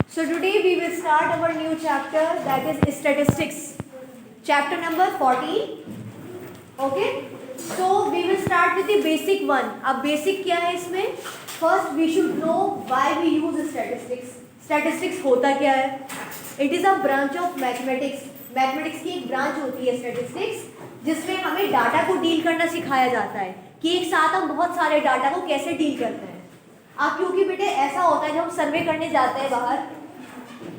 So today we will start our new chapter, that is statistics. Chapter number 14. Okay. So we will start with the basic one. अब basic क्या है इसमें? First we should know why we use statistics. Statistics होता क्या है? It is a branch of mathematics. Mathematics की एक branch होती है statistics, जिसमें हमें डाटा को डील करना सिखाया जाता है कि एक साथ हम बहुत सारे डाटा को कैसे डील करते हैं। आप क्योंकि बेटे ऐसा होता है जब हम सर्वे करने जाते हैं बाहर,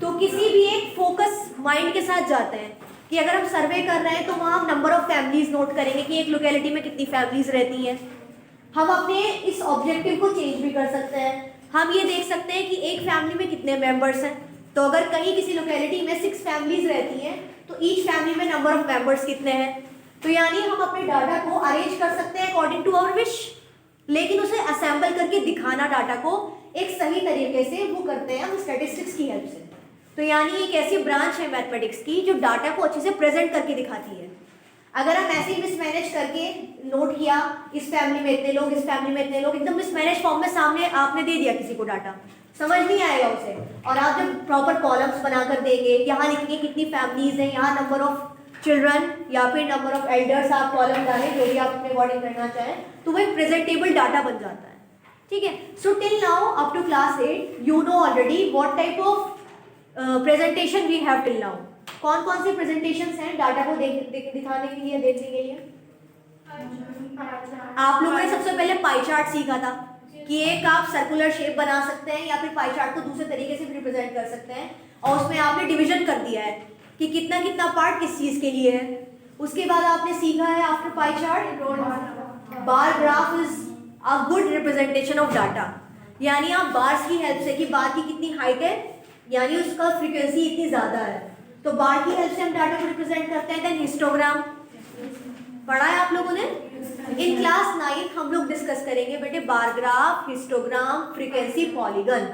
तो किसी भी एक फोकस माइंड के साथ जाते हैं कि अगर हम सर्वे कर रहे हैं तो वहाँ हम नंबर ऑफ फैमिलीज नोट करेंगे कि एक लोकेलिटी में कितनी फैमिलीज रहती हैं। हम अपने इस ऑब्जेक्टिव को चेंज भी कर सकते हैं। हम ये देख सकते हैं कि एक फैमिली में कितने मेंबर्स हैं। तो अगर कहीं किसी लोकेलिटी में 6 फैमिलीज रहती हैं तो ईच फैमिली में नंबर ऑफ मेंबर्स कितने हैं। तो यानी हम अपने डाटा को अरेंज कर सकते हैं अकॉर्डिंग टू आवर विश, लेकिन उसे असेंबल करके दिखाना डाटा को एक सही तरीके से वो करते हैं हम स्टैटिस्टिक्स की हेल्प से। तो यानी एक ऐसी ब्रांच है मैथमेटिक्स की जो डाटा को अच्छे से प्रेजेंट करके दिखाती है। अगर हम ऐसे ही मिसमैनेज करके नोट किया इस फैमिली में इतने लोग, इस फैमिली में इतने लोग, एकदम मिसमैनेज फॉर्म में सामने आपने दे दिया किसी को डाटा, समझ नहीं आएगा उसे। और आप जब प्रॉपर कॉलम्स बनाकर देंगे, यहाँ लिखेंगे कितनी फैमिलीज हैं, यहाँ नंबर ऑफ चिल्ड्रन या फिर नंबर ऑफ एल्डर्स, आप कॉलम डालें जो भी आप अपने अकॉर्डिंग करना चाहें, तो वो एक प्रेजेंटेबल डाटा बन जाता है। ठीक है। So till now up to class 8 you know already what type of presentation we have till now. कौन कौन सी प्रेजेंटेशंस हैं डाटा को दिखाने के लिए, देखने के लिए? आप लोगों ने सबसे पहले पाई चार्ट सीखा था कि एक आप सर्कुलर शेप बना सकते हैं या फिर पाई चार्ट को दूसरे तरीके से रिप्रेजेंट कर सकते हैं, और उसमें आपने डिवीजन कर दिया है कि कितना कितना पार्ट किस चीज के लिए है। उसके बाद आपने सीखा है after pie chart bar graph is a good representation of data. यानी आप बार्स की हेल्प से कि बार की कितनी हाइट है, यानी उसका फ्रीक्वेंसी इतनी ज्यादा है, तो बार की हेल्प से हम डाटा को रिप्रेजेंट करते हैं। देन हिस्टोग्राम पढ़ा है आप लोगों ने? इन क्लास 9 हम लोग डिस्कस करेंगे बेटे bar graph, histogram, frequency, polygon.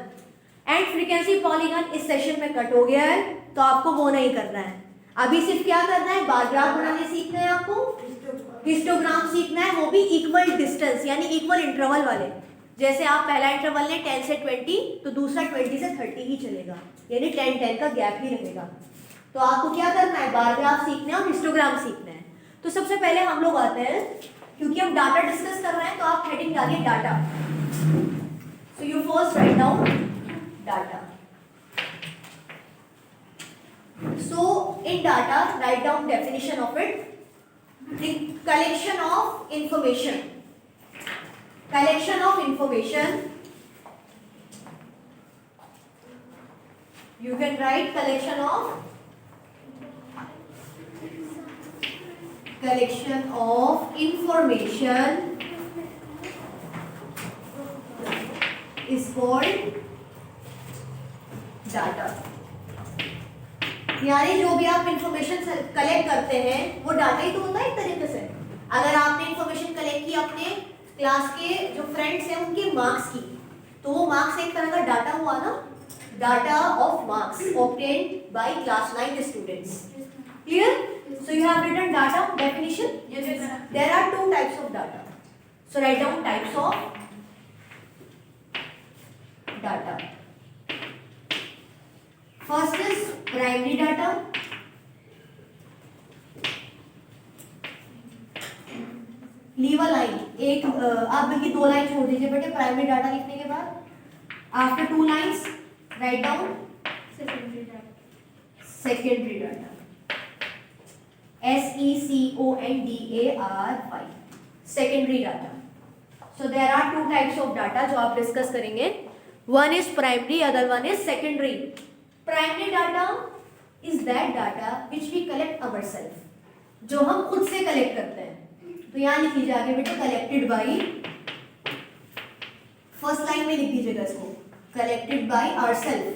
And frequency polygon इस सेशन में कट हो गया है, तो आपको वो नहीं करना है। अभी सिर्फ क्या करना है, बार ग्राफ बनाने सीखना है आपको, हिस्टोग्राम सीखना है, वो भी इक्वल डिस्टेंस यानी इक्वल इंटरवल वाले। जैसे आप पहला इंटरवल लें 10 से 20, तो दूसरा 20 से 30 ही चलेगा, यानी 10-10 का गैप ही रहेगा। तो आपको क्या करना है, बार ग्राफ सीखना है और हिस्टोग्राम सीखना है। तो सबसे पहले हम लोग आते हैं, क्योंकि हम डाटा डिस्कस कर रहे हैं, तो आप हेडिंग डालिए data. So you first write down data. So in data, write down definition of it. The collection of information. Collection of information. You can write collection of information is called data. यानी जो भी आप information collect करते हैं वो data ही तो होता है एक तरीके से। अगर आपने इंफॉर्मेशन कलेक्ट की अपने क्लास के जो फ्रेंड्स हैं उनके मार्क्स की, तो वो मार्क्स एक तरह का डाटा हुआ ना, data of marks obtained by class 9 students. Clear? So you have written data definition. There are 2 types of data, so write down types of data. First is primary data, leave a line, एक आप बल्कि 2 line छोड़ दीजिए बेटे primary data लिखने के बाद। After 2 lines write down secondary data, SECONDARY, secondary data. So there are 2 types of data जो आप डिस्कस करेंगे। One is primary, other one is secondary. Primary data is that data which we collect ourselves, जो हम खुद से collect करते हैं। तो यहाँ लिख लीजिए आगे बेटे कलेक्टेड बाई, फर्स्ट लाइन में लिख दीजिएगा इसको, कलेक्टेड बाई आवरसेल्फ।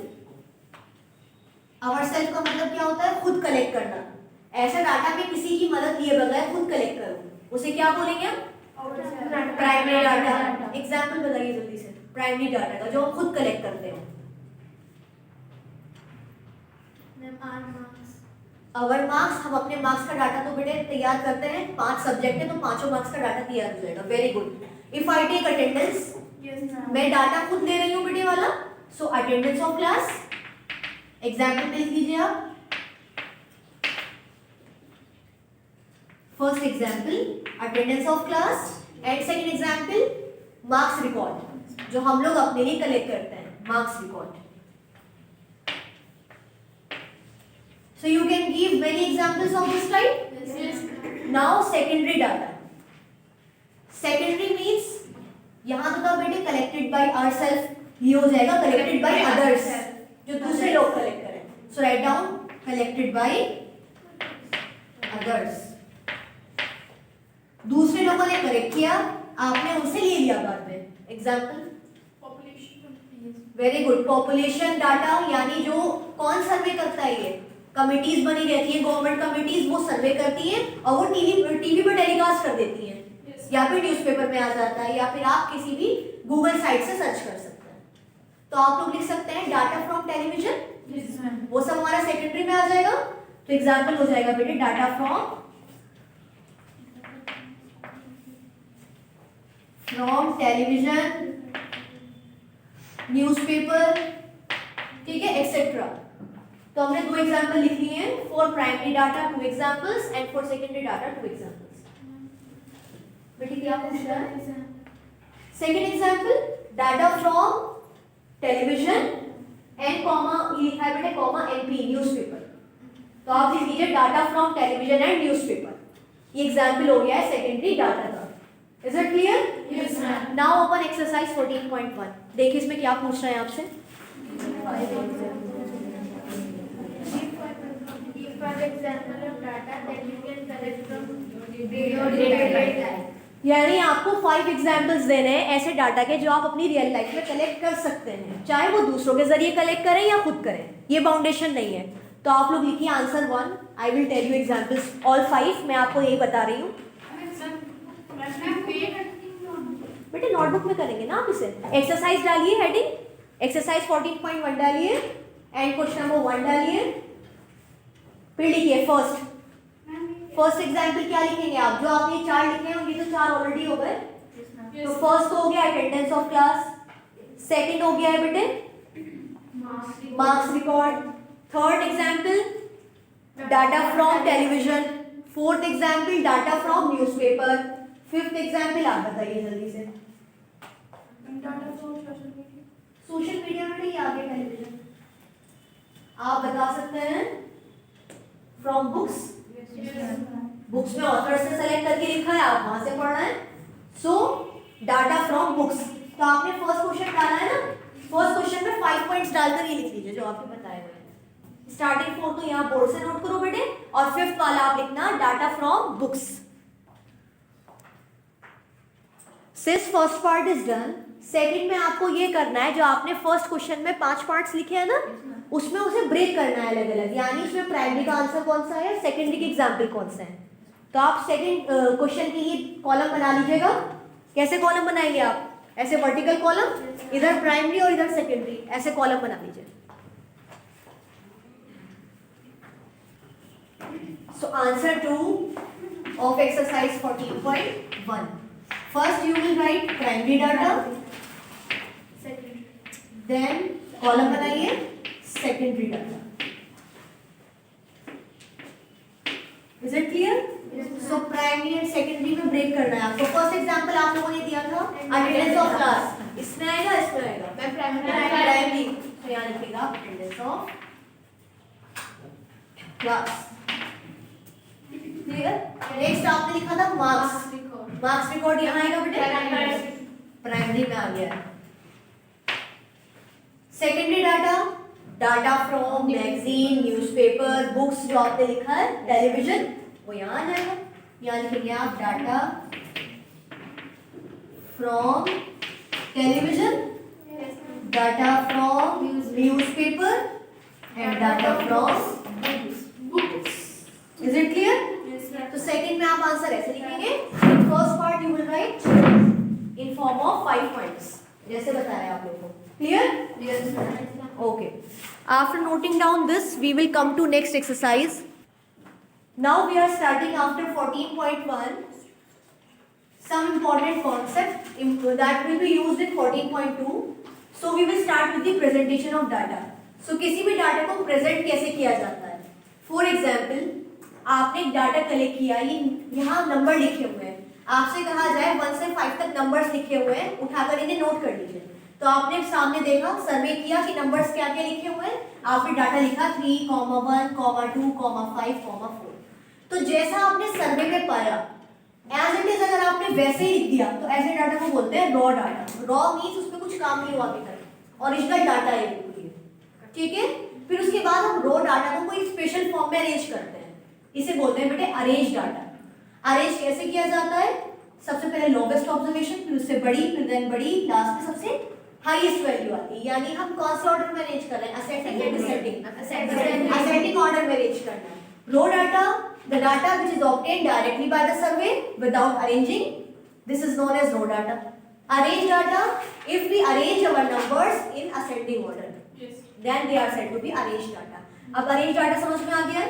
आवरसेल्फ का मतलब क्या होता है, खुद कलेक्ट करना। ऐसा डाटा में किसी की मदद लिए बगैर खुद कलेक्ट करो, उसे क्या बोलेंगे हम? Primary data. एग्जाम्पल बताइए जल्दी से प्राइमरी डाटा का जो हम खुद कलेक्ट करते हैं। अवर मार्क्स, हम अपने मार्क्स का डाटा तो बेटे तैयार करते हैं, 5 सब्जेक्ट है तो 5 मार्क्स का डाटा तैयार हो जाएगा। Very good. If I take attendance, मैं डाटा खुद ले रही हूँ बेटे वाला, so attendance of class example में लिख लीजिए आप। First example attendance of class and second example marks record, जो हम लोग अपने लिए कलेक्ट करते हैं, marks record. So you can give many examples of this type. Yes. Now secondary data. Secondary means यहाँ तो था बेटे collected by ourselves, ये हो जाएगा collected by others, जो दूसरे लोग collect करें. So write down collected by others. दूसरे लोगों ने कलेक्ट किया, आपने उनसे ले लिया बाद में. Example very good. Population data यानी जो कौन सर्वे करता है, ये कमिटीज बनी रहती है, गवर्नमेंट कमिटीज, वो सर्वे करती हैं और वो टीवी पर टेलीकास्ट कर देती हैं, या फिर न्यूज़पेपर में आ जाता है, या फिर आप किसी भी गूगल साइट से सर्च कर सकते हैं। तो आप लोग लिख सकते हैं डाटा फ्रॉम टेलीविजन, वो सब हमारा सेकेंडरी में आ जाएगा। तो एग्जाम्पल हो जाएगा बेटे डाटा फ्रॉम टेलीविजन, न्यूज़पेपर, ठीक है, एक्सेट्रा। तो हमने दो एग्जाम्पल लिख लिए हैं, for primary data 2 examples and for secondary data 2 examples. बेटी क्या पूछ रहा है? Second example data from television and comma लिखा है बेटे कॉमा एमपी न्यूज़पेपर। तो आप लिख लीजिए data from television and newspaper. ये एग्जाम्पल हो गया है सेकेंडरी डाटा का। Is it clear? Yes ma'am. Now open exercise 14.1। देखिए इसमें क्या पूछ रहे हैं आपसे। यानी आपको 5 एग्जाम्पल्स देने हैं ऐसे डाटा के जो आप अपनी रियल लाइफ में कलेक्ट कर सकते हैं, चाहे वो दूसरों के जरिए कलेक्ट करें या खुद करें, ये बाउंडेशन नहीं है। तो आप लोग लिखिए answer 1। I will tell you examples all 5, मैं आपको यही बता रही हूँ। बेटे नोटबुक में करेंगे ना आप इसे। एक्सरसाइज डालिए, हेडिंग एक्सरसाइज 14.1 डालिए एंड क्वेश्चन नंबर 1 डालिए, फिर लिखिए फर्स्ट एग्जाम्पल क्या लिखेंगे आप? जो आपने 4 लिखे हैं, ये तो 4 ऑलरेडी हो गए। तो फर्स्ट हो गया अटेंडेंस ऑफ क्लास, सेकंड हो गया है बेटे marks record, third example data from television, fourth example data from newspaper, fifth example आप बताइए जल्दी से। सोशल मीडिया में नहीं, आगे टेलीविजन आप बता सकते हैं। फ्रॉम बुक्स, बुक्स में ऑथर से सेलेक्ट करके लिखा है, आप वहां से पढ़ना है। सो डाटा फ्रॉम बुक्स। तो आपने फर्स्ट क्वेश्चन डाला है ना, फर्स्ट क्वेश्चन में 5 पॉइंट्स डालकर ये लिख लीजिए जो आपने बताए हुए हैं। स्टार्टिंग 4 तो यहाँ बोर्ड से नोट करो बेटे, और फिफ्थ वाला आप लिखना data from books. Since first part is done, second में आपको ये करना है जो आपने फर्स्ट क्वेश्चन में 5 पार्ट्स लिखे हैं ना, उसमें उसे ब्रेक करना है अलग अलग। यानी इसमें प्राइमरी का आंसर कौन सा है, सेकेंडरी के एग्जाम्पल कौन सा है। तो आप सेकंड क्वेश्चन के लिए कॉलम बना लीजिएगा। कैसे कॉलम बनाएंगे आप? ऐसे वर्टिकल कॉलम, इधर प्राइमरी और इधर सेकेंडरी, ऐसे कॉलम बना लीजिए। So answer 2 of exercise 14.1. First you will write primary data, then column बनाइए secondary data. Is it clear? Yes, so primary and secondary में break करना है आपको। First example आप लोगों ने दिया था attendance of class, इसमें आएगा इसमें आएगा। मैं primary तो यहाँ लिखेगा attendance of class। Clear? Next आपने लिखा था मार्क्स रिकॉर्ड यहाँ आएगा बेटे, प्राइमरी में आ गया। Secondary data from magazine, newspaper, books, जो आपने लिखा है टेलीविजन, वो यहाँ आ जाएगा। यहाँ लिखेंगे आप data from television, data from newspaper and data from books. Is it clear? तो सेकंड में आप आंसर ऐसे लिखेंगे। First part you will write in form of 5 points, जैसे बताया आप लोगों को। Clear? Yes. Okay, after noting down this we will come to next exercise. Now we are starting after 14.1 some important concept that will be used in 14.2. so we will start with the presentation of data. सो किसी भी data को present कैसे किया जाता है? For example आपने एक data collect किया, ये यहाँ नंबर लिखे हुए हैं, आपसे कहा जाए 1 से 5 तक नंबर्स लिखे हुए हैं, उठाकर इन्हें नोट कर लीजिए। तो आपने सामने देखा, सर्वे किया कि नंबर्स क्या क्या लिखे हुए हैं, आपने डाटा लिखा 3, 1, 2, 5, 4। तो जैसा आपने सर्वे में पाया एज इट इज अगर आपने वैसे ही लिख दिया तो ऐसे डाटा को बोलते हैं रॉ डाटा। रॉ मीन्स उसमें कुछ काम नहीं हुआ अभी तक, ओरिजिनल डाटा है ये, ठीक है। फिर उसके बाद हम रॉ डाटा को कोई स्पेशल फॉर्म में अरेंज करते हैं, इसे बोलते हैं बेटे अरेंज डाटा। अरेंज कैसे किया जाता है? सबसे पहले लोवेस्ट ऑब्जर्वेशन, फिर उससे बड़ी, फिर देन बड़ी, लास्ट में सबसे हाईएस्ट वैल्यू आती है। यानी हम कौन से ऑर्डर में अरेंज कर रहे हैं? असेंडिंग या डिसेंडिंग? असेंडिंग ऑर्डर में अरेंज करना है। Raw data, the data which is obtained directly by the survey without arranging, this is known as raw data. Arranged data, if we arrange our numbers in ascending order, then they are said to be arranged data. अब arranged data समझ में आ गया है?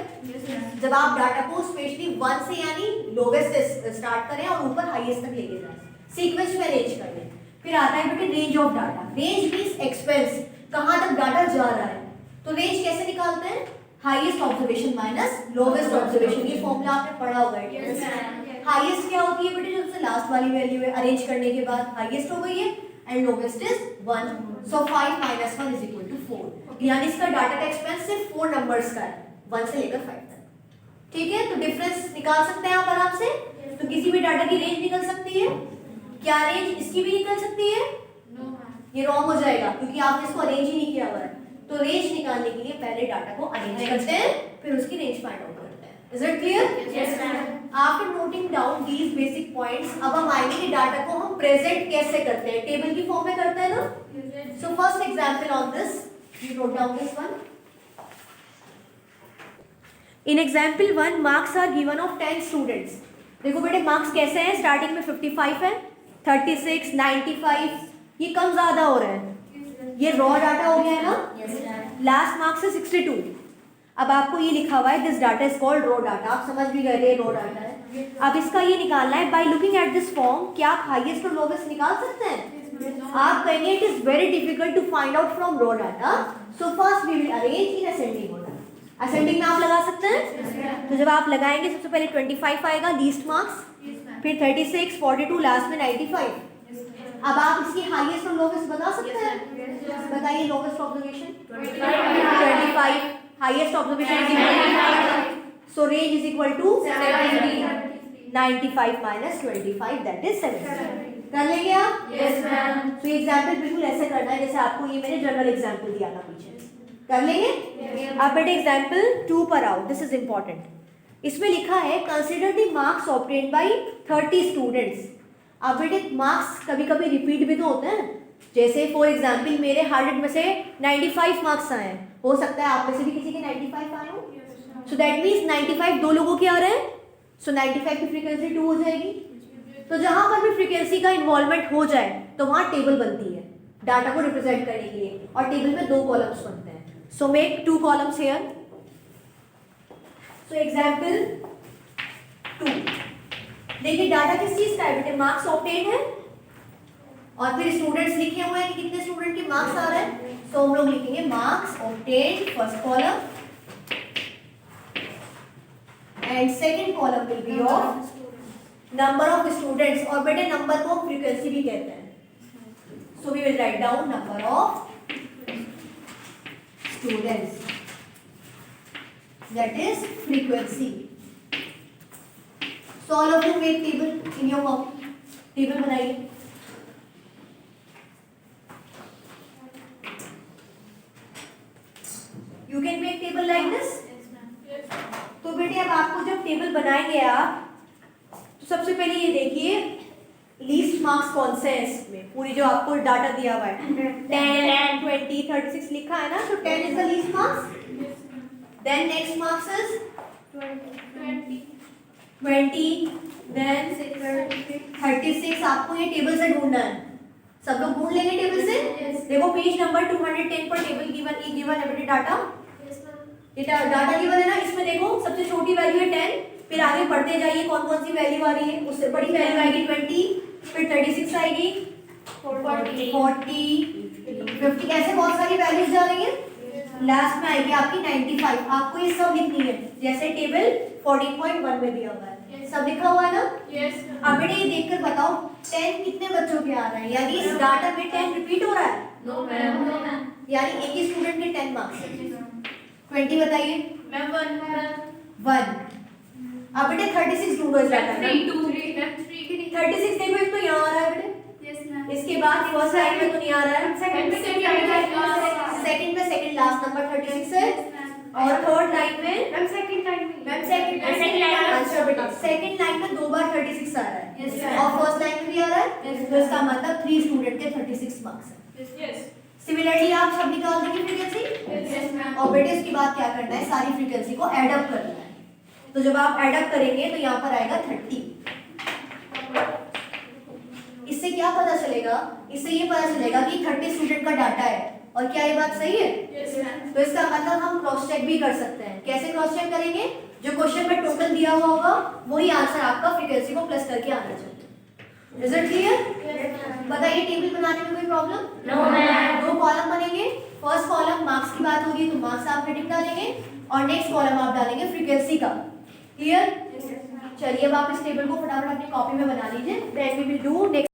जब आप data को specially 1 से यानी लोवेस्ट से स्टार्ट करें और ऊपर हाईएस्ट तक लेके जाएं, सीक्वेंस में अरेंज कर लें। फिर आता है बेटे range of data. Range means expense, कहाँ तक डाटा जा रहा है। तो रेंज कैसे निकालते हैं? Highest observation minus lowest observation, ये फॉर्मूला आपने पढ़ा होगा। हाईएस्ट क्या होती है बेटे? जो सबसे लास्ट वाली वैल्यू है, अरेंज करने के बाद हाईएस्ट हो गई है, एंड लोवेस्ट इज 1। सो 5 - 1 = 4। यानी इसका डाटा का एक्सपेंस सिर्फ 4 नंबर्स का है, 1 से लेकर 5 तक। ठीक है, तो डिफरेंस निकाल सकते हैं आप आराम से। तो किसी भी डाटा की रेंज निकल सकती है। क्या रेंज इसकी भी निकल सकती है? ये रॉन्ग हो जाएगा क्योंकि आपने इसको अरेंज ही नहीं किया हुआ है। तो रेंज निकालने के लिए पहले डाटा को अरेंज करते हैं, फिर उसकी रेंज फाइंड आउट करते हैं। Is it clear? Yes ma'am. After noting down these basic points, अब हम आएंगे कि डाटा को हम प्रेजेंट कैसे करते हैं। टेबल की फॉर्म में करते हैं ना। So first example on this, you note down this one. In example 1 marks are given of 10 students. देखो बेटे मार्क्स कैसे हैं, स्टार्टिंग में 55 है, 36, 95, ये कम ज्यादा हो रहा है। ये रॉ डाटा हो गया है ना। लास्ट मार्क्स है 62। अब आपको ये लिखा हुआ है this data is called raw data, आप समझ भी गए रॉ डाटा है। अब इसका ये निकालना है by looking at this form. क्या आप हाईएस्ट और लोवेस्ट निकाल सकते हैं? आप कहेंगे it is very difficult to find out from raw data, so first we will arrange in ascending order. Ascending में आप लगा सकते हैं। तो जब आप लगाएंगे सबसे पहले 25 आएगा लीस्ट मार्क्स, फिर 36, 42, लास्ट में 95। अब आप इसकी हाईएस्ट और लोवेस्ट बता सकते हैं? बताइए lowest observation 25, highest observation is equal to, so range is equal to 95 - 25, that is 70। कर लेंगे आप? Yes ma'am. तो एग्जांपल बिल्कुल ऐसे करना है जैसे आपको ये मैंने जनरल एग्जांपल दिया था पीछे। कर लेंगे? अब बेटे एग्जांपल 2 पर आओ, दिस इज इंपॉर्टेंट। इसमें लिखा है consider the marks obtained bye 30 students. अब बेटे मार्क्स कभी कभी रिपीट भी तो होते हैं। जैसे फॉर एग्जांपल मेरे 100 में से 95 मार्क्स आए हैं, हो सकता है आप में से भी किसी के 95 आए हो। सो दैट मीन्स 95 दो लोगों के आ रहे हैं, सो 95 की फ्रीक्वेंसी 2 हो जाएगी। तो जहां पर भी फ्रीक्वेंसी का इन्वॉल्वमेंट हो जाए तो वहां टेबल बनती है डाटा को रिप्रेजेंट करने के लिए, और टेबल में 2 कॉलम्स बनते हैं। So make 2 columns here. So example 2, देखिए डाटा किस चीज का है बेटे? मार्क्स ऑब्टेन्ड है, और फिर स्टूडेंट्स लिखे हुए हैं कि कितने स्टूडेंट के मार्क्स आ रहे हैं। तो हम लोग लिखेंगे marks obtained first column, and second column will be of number of students. और बेटे नंबर को फ्रीक्वेंसी भी कहते हैं, so we will write down number of students, that is frequency. So all of you make table in your copy. Table बनाइए। You can make table like this. तो बेटे अब आपको जब टेबल बनाएंगे आप, तो सबसे पहले ये देखिए लीस्ट मार्क्स कौन से हैं इसमें। पूरी जो आपको डाटा दिया हुआ है 10, 20, 36 लिखा है ना, तो 10 is the least marks. Then next marks is 20, then 36। आपको ये टेबल से ढूंढना है, सब लोग ढूंढ लेंगे टेबल से। देखो पेज नंबर 210 पर टेबल गिवन है बेटे डाटा। ये डाटा गिवन है ना, इसमें देखो सबसे छोटी वैल्यू है 10, फिर आगे बढ़ते जाइए कौन कौन सी वैल्यू आ रही है। उससे बड़ी वैल्यू आएगी 20, फिर 36 आएगी, 40, 50, ऐसे बहुत सारी वैल्यूज जा रही है। लास्ट में आएगी आपकी 95। आपको ये सब लिखनी है जैसे टेबल 14.1 में दिया हुआ है। सब लिखा हुआ है ना? अब बेटे ये देखकर बताओ 10 कितने बच्चों के आ रहा है, यानी इस डाटा में 10 रिपीट हो रहा है? No ma'am. यानी एक ही स्टूडेंट के 10 मार्क्स है। 20 बताइए। मैम 1। अब बेटे 36 ढूंढो इस डाटा में। 36 देखो, एक तो यहाँ आ रहा है बेटे, इसके बाद फर्स्ट लाइन में तो नहीं आ रहा है, सेकंड में सेकंड लास्ट नंबर 36 है, और थर्ड लाइन में मैम सेकंड लाइन अच्छा बेटा सेकंड लाइन में 2 बार 36 आ रहा है और फर्स्ट लाइन में भी आ रहा है, तो इसका मतलब 3 स्टूडेंट के 36 मार्क्स है। सिमिलरली आप सब निकाल देंगे फ्रीक्वेंसी, और बेटे इसके बाद क्या करना है, सारी फ्रीक्वेंसी को ऐड अप करना है। तो जब आप ऐड अप करेंगे तो यहाँ पर आएगा 30। इससे क्या पता चलेगा, इससे ये पता चलेगा कि 30 स्टूडेंट का डाटा है। और क्या ये बात सही है? तो इसका मतलब हम क्रॉस चेक भी कर सकते हैं। कैसे क्रॉस चेक करेंगे? जो क्वेश्चन में टोटल दिया हुआ होगा वही आंसर आपका फ्रीक्वेंसी को प्लस करके आना चाहिए। Is it clear? बताइए टेबल बनाने में कोई प्रॉब्लम? No ma'am. 2 कॉलम बनेंगे। फर्स्ट कॉलम मार्क्स की बात होगी तो मार्क्स आप हेडिंग डालेंगे, और नेक्स्ट कॉलम आप डालेंगे फ्रीक्वेंसी का। क्लियर? चलिए अब आप इस टेबल को फटाफट अपनी कॉपी में बना लीजिए। Then we will do next